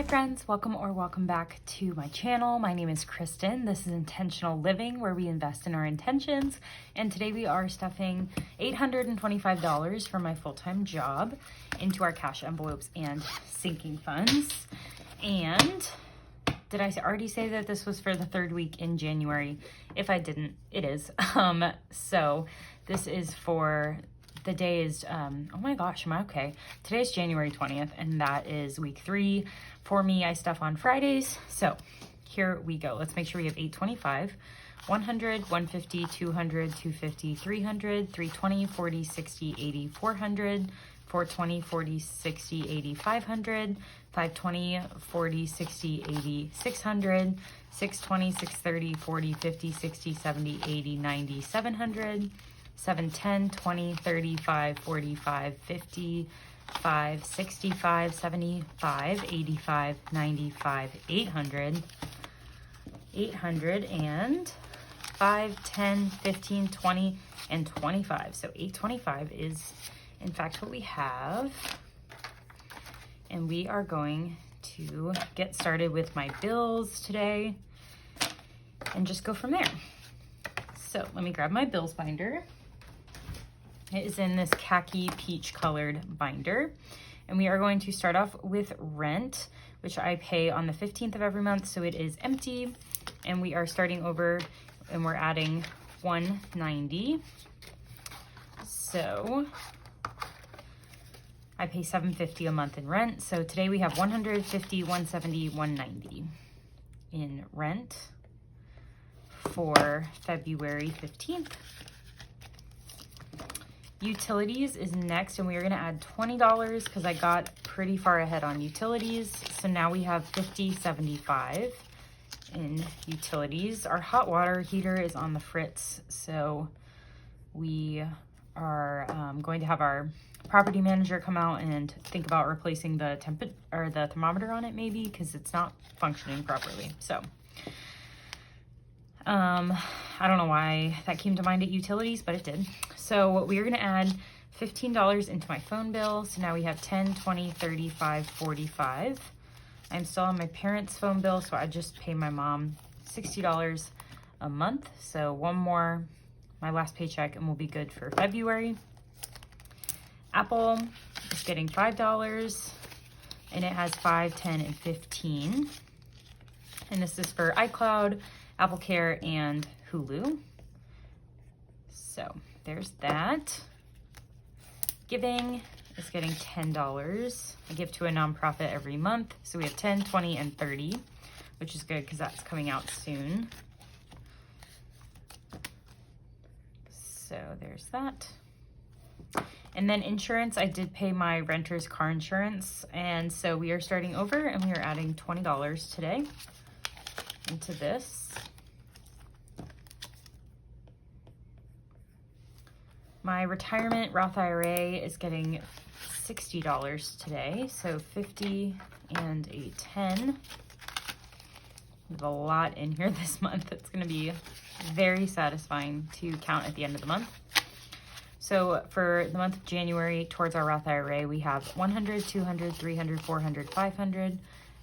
friends, welcome back to my channel. My name is Kristen. This is Intentional Living, where we invest in our intentions. And today we are stuffing $825 from my full-time job into our cash envelopes and sinking funds. And did I already say that this was for the third week in January? If I didn't, it is. So this is for the day is, oh my gosh, am I okay? Today's January 20th, and that is week 3. For me, I stuff on Fridays. So here we go. Let's make sure we have 825, 100, 150, 200, 250, 300, 320, 40, 60, 80, 400, 420, 40, 60, 80, 500, 520, 40, 60, 80, 600, 620, 630, 40, 50, 60, 70, 80, 90, 700, 710, 20, 35, 45, 55, 65, 75, 85, 95, 800, 800, and 5, 10, 15, 20, and 25. So 825 is in fact what we have. And we are going to get started with my bills today and just go from there. So let me grab my bills binder. It is in this khaki peach colored binder. And we are going to start off with rent, which I pay on the 15th of every month. So it is empty. And we are starting over and we're adding $190. So I pay $750 a month in rent. So today we have $150, $170, $190 in rent for February 15th. Utilities is next, and we are going to add $20 because I got pretty far ahead on utilities. So now we have $50.75 in utilities. Our hot water heater is on the fritz, so we are going to have our property manager come out and think about replacing the the thermometer on it, maybe, because it's not functioning properly. So I don't know why that came to mind at utilities, but it did. So we are going to add $15 into my phone bill. So now we have 10, 20, 35, 45. I'm still on my parents' phone bill, so I just pay my mom $60 a month. So one more, my last paycheck, and we'll be good for February. Apple is getting $5, and it has 5, 10, and 15. And this is for iCloud, Apple Care, and Hulu. So there's that. Giving is getting $10. I give to a nonprofit every month. So we have 10, 20, and 30, which is good because that's coming out soon. So there's that. And then insurance, I did pay my renter's car insurance. And so we are starting over and we are adding $20 today into this. My retirement Roth IRA is getting $60 today. So 50 and a 10. There's a lot in here this month. It's going to be very satisfying to count at the end of the month. So for the month of January, towards our Roth IRA, we have 100, 200, 300, 400, 500,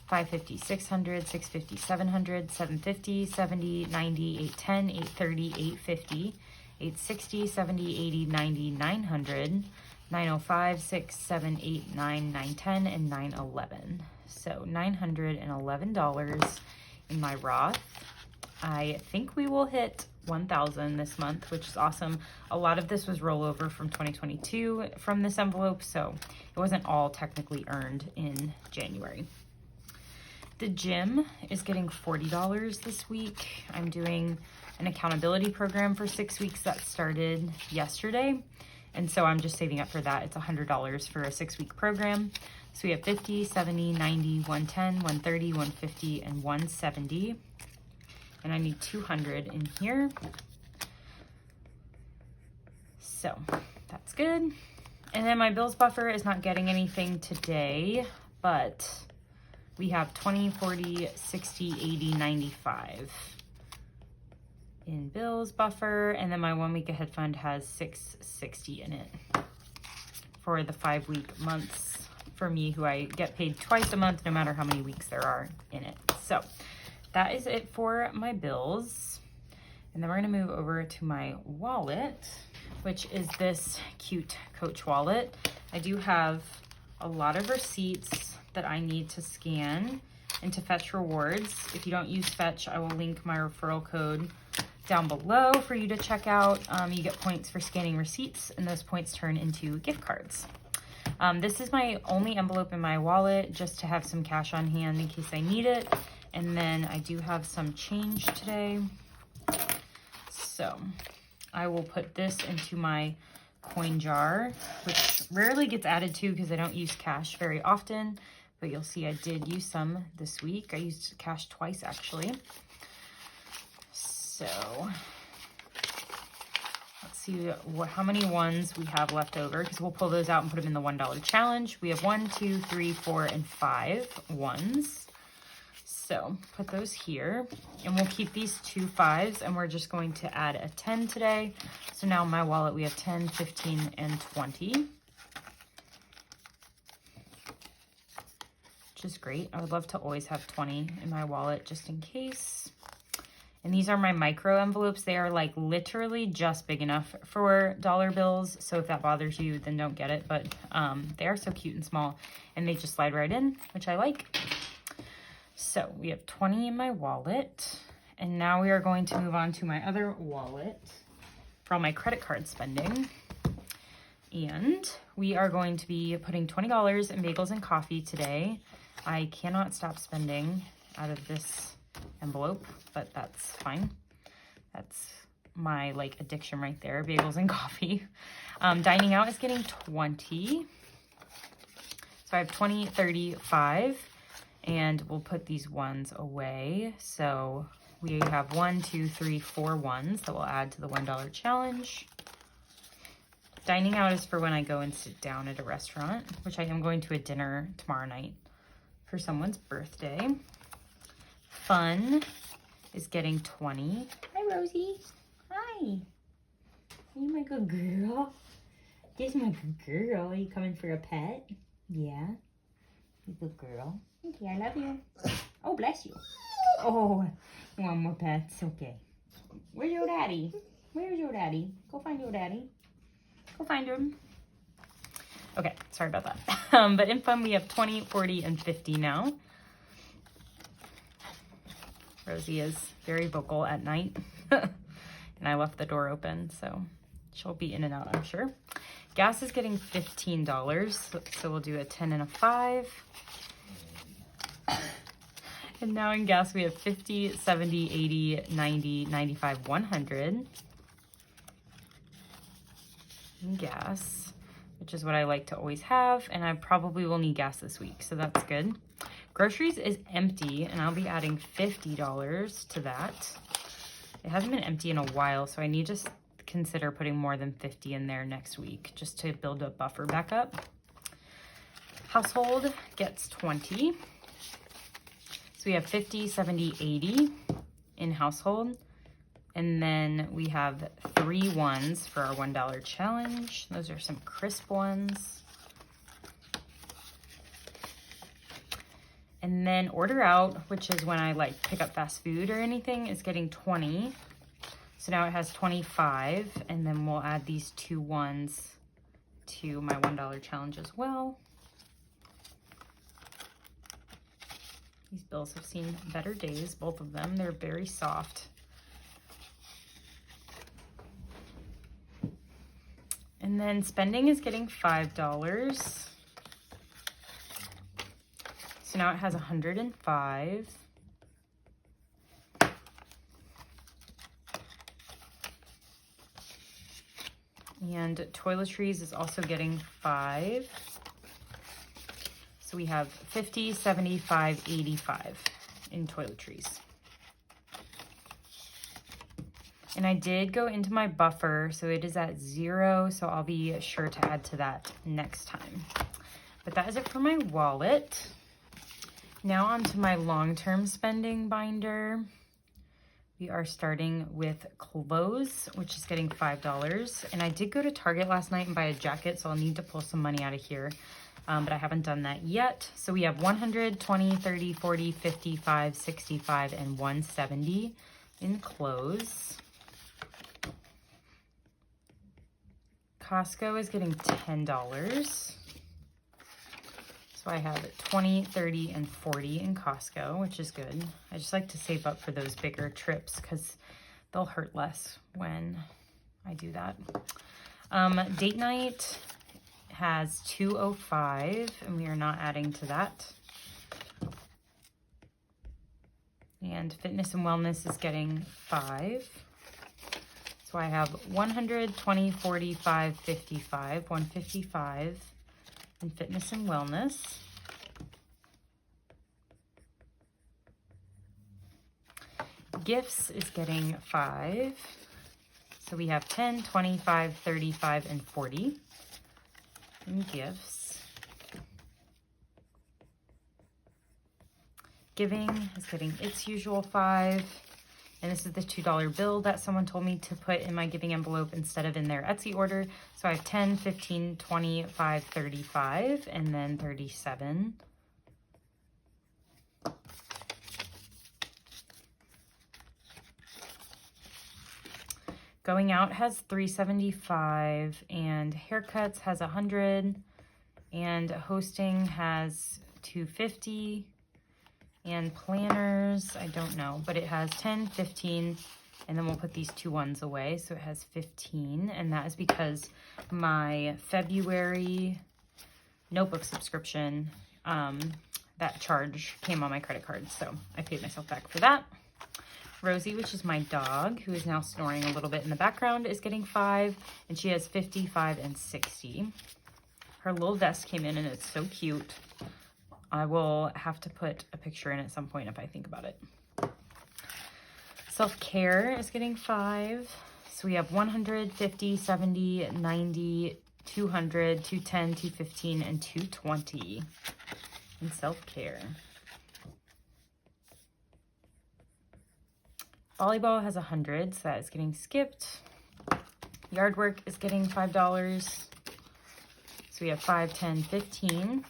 550, 600, 650, 700, 750, 70, 90, 810, 830, 850, 860, 70, 80, 90, 900, 905, 6, 7, 8, 9, 910, and 911. So $911 in my Roth. I think we will hit 1,000 this month, which is awesome. A lot of this was rollover from 2022 from this envelope, so it wasn't all technically earned in January. The gym is getting $40 this week. I'm doing an accountability program for 6 weeks that started yesterday, and so I'm just saving up for that. It's $100 for a 6-week program. So we have 50, 70, 90, 110, 130, 150, and 170. And I need 200 in here. So that's good. And then my bills buffer is not getting anything today, but we have 20, 40, 60, 80, 95 in bills buffer. And then my 1 week ahead fund has 660 in it for the 5-week months for me, who I get paid twice a month, no matter how many weeks there are in it. So that is it for my bills. And then we're gonna move over to my wallet, which is this cute Coach wallet. I do have a lot of receipts that I need to scan and to fetch rewards. If you don't use Fetch, I will link my referral code down below for you to check out. You get points for scanning receipts, and those points turn into gift cards. This is my only envelope in my wallet, just to have some cash on hand in case I need it. And then I do have some change today. So I will put this into my coin jar, which rarely gets added to because I don't use cash very often, but you'll see I did use some this week. I used cash twice actually. So let's see how many ones we have left over, because we'll pull those out and put them in the $1 challenge. We have 1, 2, 3, 4, and 5 ones. So put those here, and we'll keep these 2 5s, and we're just going to add a 10 today. So now in my wallet we have 10, 15, and 20. Which is great. I would love to always have 20 in my wallet just in case. And these are my micro envelopes. They are like literally just big enough for dollar bills. So if that bothers you, then don't get it. But they are so cute and small, and they just slide right in, which I like. So we have 20 in my wallet, and now we are going to move on to my other wallet for all my credit card spending. And we are going to be putting $20 in bagels and coffee today. I cannot stop spending out of this envelope, but that's fine. That's my like addiction right there, bagels and coffee. Dining out is getting 20. So I have 20, 30, 5. And we'll put these ones away. So we have 1, 2, 3, 4 ones that we'll add to the $1 challenge. Dining out is for when I go and sit down at a restaurant, which I am going to a dinner tomorrow night for someone's birthday. Fun is getting 20. Hi, Rosie. Hi. Are you my good girl? This is my good girl. Are you coming for a pet? Yeah. You good girl. Okay, I love you. Oh, bless you. Oh, you want more pets? Okay. Where's your daddy? Where's your daddy? Go find your daddy. Go find him. Okay, sorry about that. But in fun, we have 20, 40, and 50 now. Rosie is very vocal at night. And I left the door open, so she'll be in and out, I'm sure. Gas is getting $15, so we'll do a 10 and a 5. And now in gas, we have 50, 70, 80, 90, 95, 100 in gas, which is what I like to always have. And I probably will need gas this week, so that's good. Groceries is empty, and I'll be adding $50 to that. It hasn't been empty in a while, so I need to consider putting more than 50 in there next week just to build a buffer back up. Household gets 20. So we have 50, 70, 80 in household. And then we have 3 ones for our $1 challenge. Those are some crisp ones. And then order out, which is when I like pick up fast food or anything, is getting 20. So now it has 25. And then we'll add these 2 ones to my $1 challenge as well. These bills have seen better days, both of them. They're very soft. And then spending is getting $5. So now it has 105. And toiletries is also getting 5. So we have 50, 75, 85 in toiletries. And I did go into my buffer, so it is at 0, so I'll be sure to add to that next time. But that is it for my wallet. Now on to my long-term spending binder. We are starting with clothes, which is getting $5. And I did go to Target last night and buy a jacket, so I'll need to pull some money out of here. but I haven't done that yet. So we have 100, 20, 30, 40, 55, 65, and 170 in clothes. Costco is getting $10. So I have 20, 30, and 40 in Costco, which is good. I just like to save up for those bigger trips because they'll hurt less when I do that. Date night has 205, and we are not adding to that. And fitness and wellness is getting 5. So I have 100, 20, 45, 55, 155 in fitness and wellness. Gifts is getting 5. So we have 10, 25, 35, and 40 in gifts. Giving is getting its usual 5. And this is the $2 bill that someone told me to put in my giving envelope instead of in their Etsy order. So I have 10, 15, 25, 35, and then 37. Going out has 375, and haircuts has 100, and hosting has 250. And planners, I don't know, but it has 10, 15, and then we'll put these 2 ones away. So it has 15, and that is because my February notebook subscription, that charge came on my credit card. So I paid myself back for that. Rosie, which is my dog, who is now snoring a little bit in the background, is getting 5, and she has 55 and 60. Her little vest came in, and it's so cute. I will have to put a picture in at some point if I think about it. Self-care is getting 5. So we have 100, 50, 70, 90, 200, 210, 215, and 220 in self-care. Volleyball has 100, so that is getting skipped. Yard work is getting $5. So we have 5, 10, 15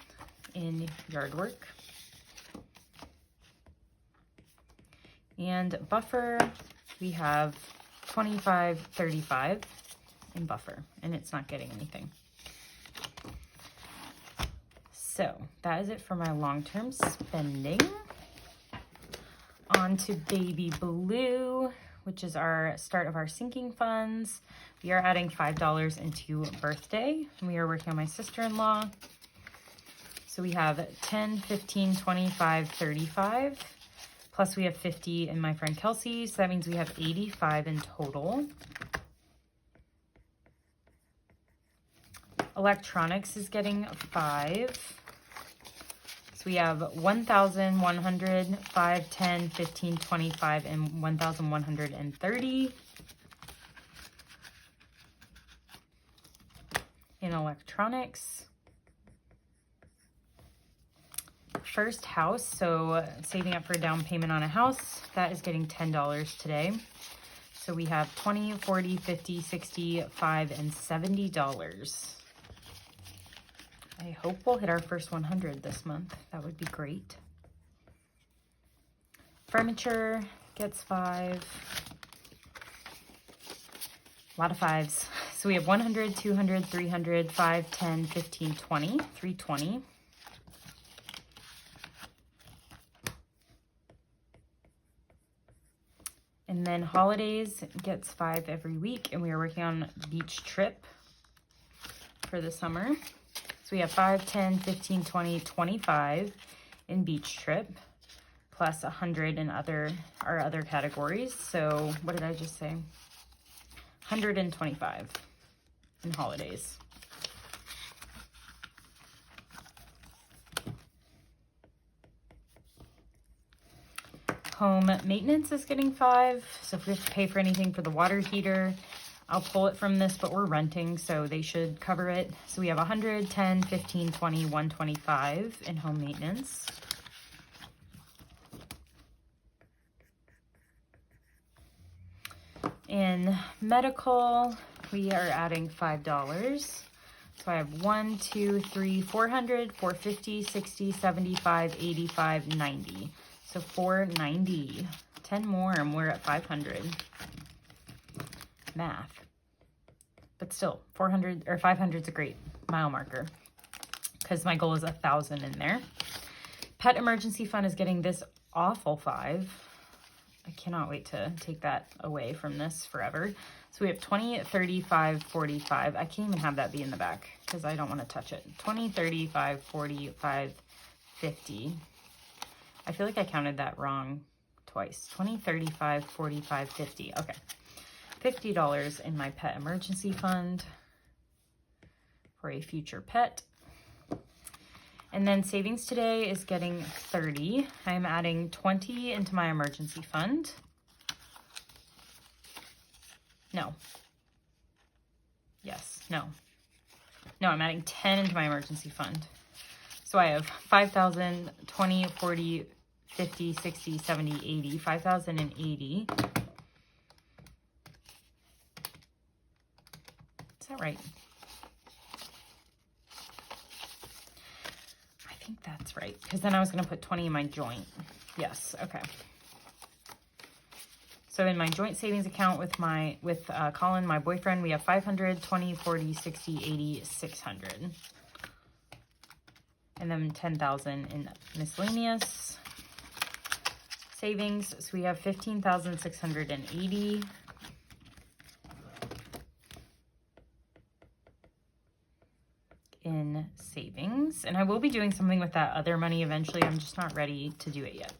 in yard work. And buffer, we have 25, 35 in buffer, and it's not getting anything. So that is it for my long-term spending. On to Baby Blue, which is our start of our sinking funds. We are adding $5 into birthday, and we are working on my sister-in-law. So we have 10, 15, 25, 35, plus we have 50 in my friend Kelsey, so that means we have 85 in total. Electronics is getting 5. So we have 1,100, 5, 10, 15, 25, and 1,130 in electronics. First house, so saving up for a down payment on a house, that is getting $10 today. So we have 20, 40, 50, 60, 5, and $70. I hope we'll hit our first 100 this month. That would be great. Furniture gets 5. A lot of 5s. So we have 100, 200, 300, 5, 10, 15, 20, 320. And then holidays gets 5 every week, and we are working on beach trip for the summer. So we have 5, 10, 15, 20, 25 in beach trip, plus 100 in our other categories. So what did I just say? 125 in holidays. Home maintenance is getting 5. So if we have to pay for anything for the water heater, I'll pull it from this, but we're renting, so they should cover it. So we have 100, 10, 15, 20, 125 in home maintenance. In medical, we are adding $5. So I have 1, 2, 3, 400, 450, 60, 75, 85, 90. So 490. 10 more and we're at 500. Math. But still, 400 or 500 is a great mile marker because my goal is 1,000 in there. Pet emergency fund is getting this awful 5. I cannot wait to take that away from this forever. So we have 20, 35, 45. I can't even have that be in the back because I don't want to touch it. 20, 35, 45, 50. I feel like I counted that wrong twice. 20, 35, 45, 50. Okay. $50 in my pet emergency fund for a future pet. And then savings today is getting 30. I'm adding 20 into my emergency fund. No. Yes, no. No, I'm adding 10 into my emergency fund. So I have 5,000, 20, 40, 50, 60, 70, 80, 5,080. Is that right? I think that's right, because then I was going to put 20 in my joint. Yes, okay. So in my joint savings account with Colin, my boyfriend, we have 500, 20, 40, 60, 80, 600. And then 10,000 in miscellaneous savings. So we have 15,680. In savings. And I will be doing something with that other money eventually. I'm just not ready to do it yet.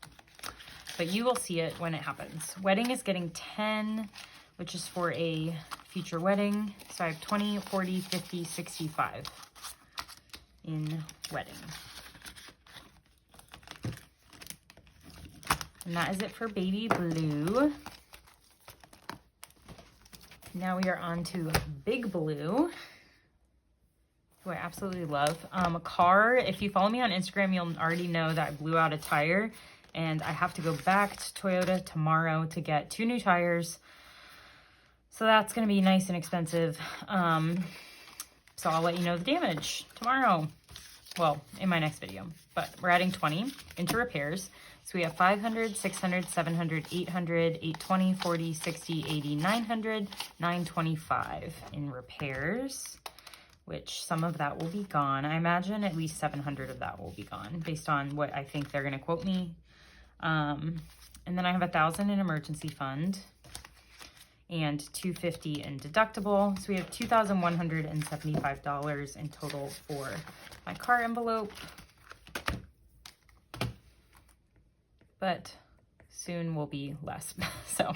But you will see it when it happens. Wedding is getting 10, which is for a future wedding. So I have 20, 40, 50, 65 in wedding. And that is it for baby blue. Now we are on to big blue, who I absolutely love. A car, if you follow me on Instagram, you'll already know that I blew out a tire and I have to go back to Toyota tomorrow to get 2 new tires. So that's going to be nice and expensive. So I'll let you know the damage tomorrow. Well, in my next video. But we're adding 20 into repairs. So we have 500, 600, 700, 800, 820, 40, 60, 80, 900, 925 in repairs, which some of that will be gone. I imagine at least 700 of that will be gone based on what I think they're going to quote me. And then I have 1,000 in emergency fund and $250 in deductible. So we have $2,175 in total for my car envelope. But soon will be less. So,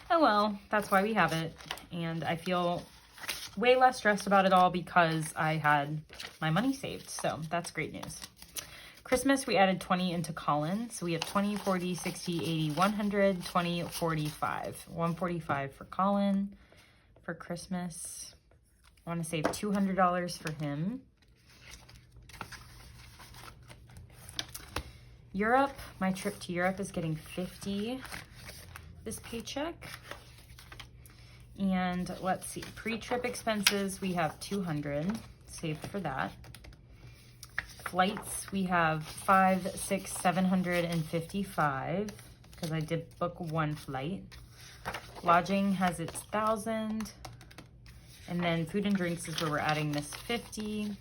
oh well, that's why we have it. And I feel way less stressed about it all because I had my money saved. So that's great news. Christmas, we added 20 into Colin. So we have 20, 40, 60, 80, 100, 20, 45. 145 for Colin for Christmas. I want to save $200 for him. Europe, my trip to Europe is getting 50 this paycheck. And let's see, pre-trip expenses, we have 200 saved for that. Flights, we have 5, 6, 755 because I did book 1 flight. Lodging has its 1,000. And then food and drinks is where we're adding this 50.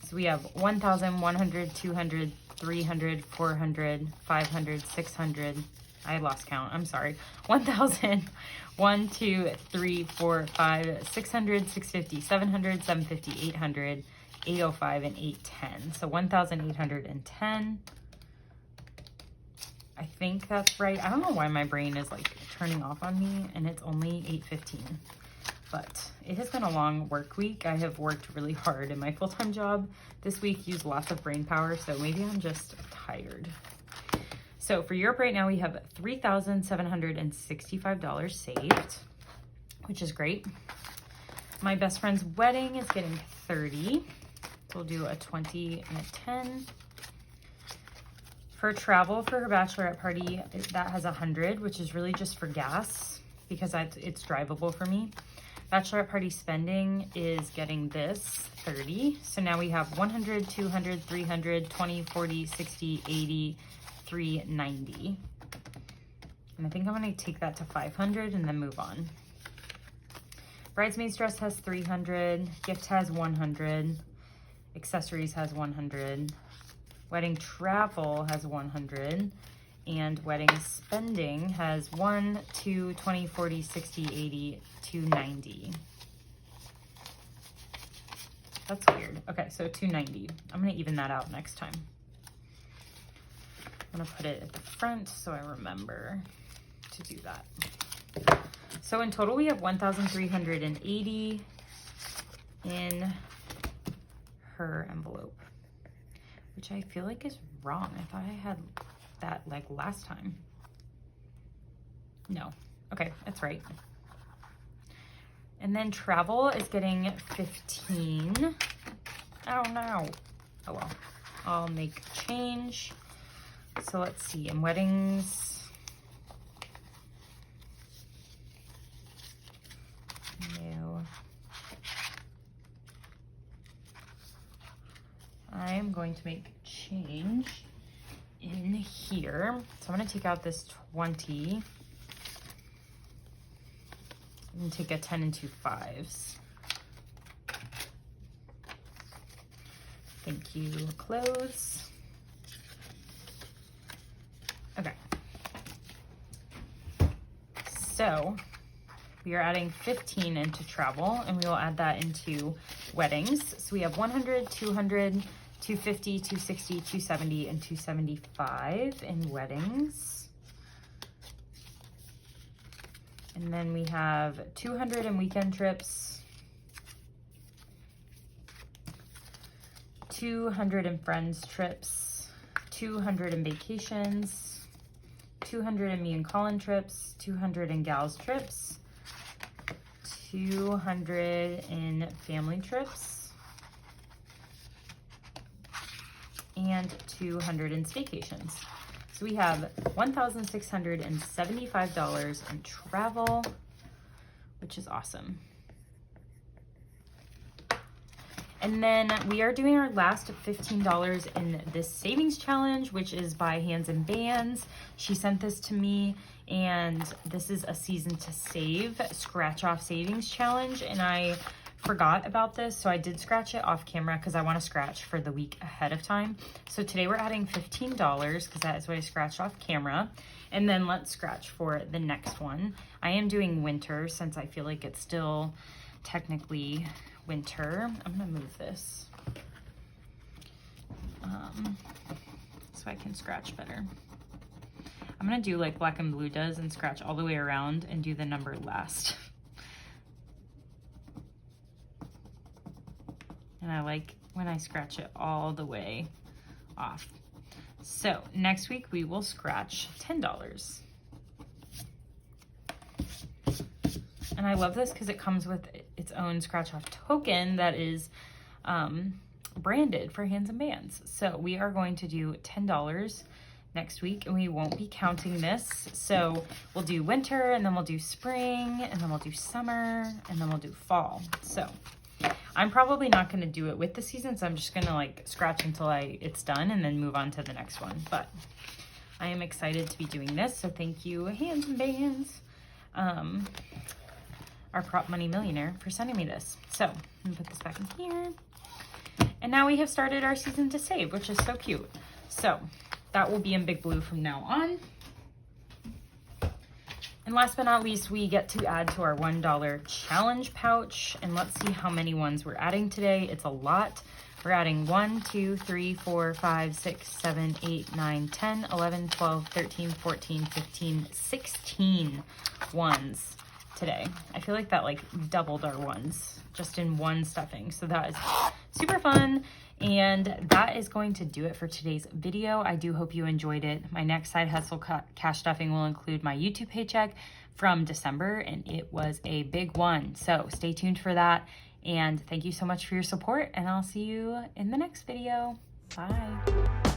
So we have 1,100, 200, 300, 400, 500, 600. I lost count. I'm sorry. 1,000, 1, 2, 3, 4, 5, 600, 650, 700, 750, 800, 805, and 810. So 1,810. I think that's right. I don't know why my brain is like turning off on me and it's only 8:15. But it has been a long work week. I have worked really hard in my full-time job. This week used lots of brain power, so maybe I'm just tired. So for Europe right now, we have $3,765 saved, which is great. My best friend's wedding is getting 30. So we'll do a 20 and a 10. For travel for her bachelorette party, that has 100, which is really just for gas because it's drivable for me. Bachelorette party spending is getting this 30. So now we have 100, 200, 300, 20, 40, 60, 80, 390. And I think I'm gonna take that to 500 and then move on. Bridesmaid's dress has 300, gift has 100, accessories has 100, wedding travel has 100, and wedding spending has 1, 2, 20, 40, 60, 80, 290. That's weird. Okay, so 290. I'm gonna even that out next time. I'm gonna put it at the front so I remember to do that. So in total, we have 1,380 in her envelope, which I feel like is wrong. I thought I had that like last time. No. Okay, that's right. And then travel is getting 15. Oh no. Oh well. I'll make change. So let's see. In weddings, no. I am going to make change in here. So I'm going to take out this 20 and take a 10 and 2 5s. Thank you, clothes. Okay. So we are adding 15 into travel, and we will add that into weddings. So we have 100, 200, 250, 260, 270, and 275 in weddings. And then we have 200 in weekend trips, 200 in friends trips, 200 in vacations, 200 in me and Colin trips, 200 in gals trips, 200 in family trips, and 200 in staycations. So we have $1,675 in travel, which is awesome. And then we are doing our last $15 in this savings challenge, which is by Hands and Bands. She sent this to me, and this is a season to save scratch off savings challenge. And I forgot about this, so I did scratch it off camera because I want to scratch for the week ahead of time. So today we're adding $15 because that is what I scratched off camera. And then let's scratch for the next one. I am doing winter since I feel like it's still technically winter. I'm gonna move this so I can scratch better. I'm gonna do like Black and Blue does and scratch all the way around and do the number last. And I like when I scratch it all the way off. So next week we will scratch $10. And I love this because it comes with its own scratch off token that is branded for Hands and Bands. So we are going to do $10 next week, and we won't be counting this. So we'll do winter, and then we'll do spring, and then we'll do summer, and then we'll do fall. So I'm probably not going to do it with the season, so I'm just going to like scratch until it's done and then move on to the next one. But I am excited to be doing this, so thank you, Hands and Bands, our prop money millionaire, for sending me this. So I'm going to put this back in here. And now we have started our season to save, which is so cute. So that will be in Big Blue from now on. And last but not least, we get to add to our $1 challenge pouch. And let's see how many ones we're adding today. It's a lot. We're adding 1, 2, 3, 4, 5, 6, 7, 8, 9, 10, 11, 12, 13, 14, 15, 16 ones today. I feel like that like doubled our ones just in one stuffing. So that is super fun. And that is going to do it for today's video. I do hope you enjoyed it. My next side hustle cash stuffing will include my YouTube paycheck from December, and it was a big one. So stay tuned for that. And thank you so much for your support, and I'll see you in the next video. Bye.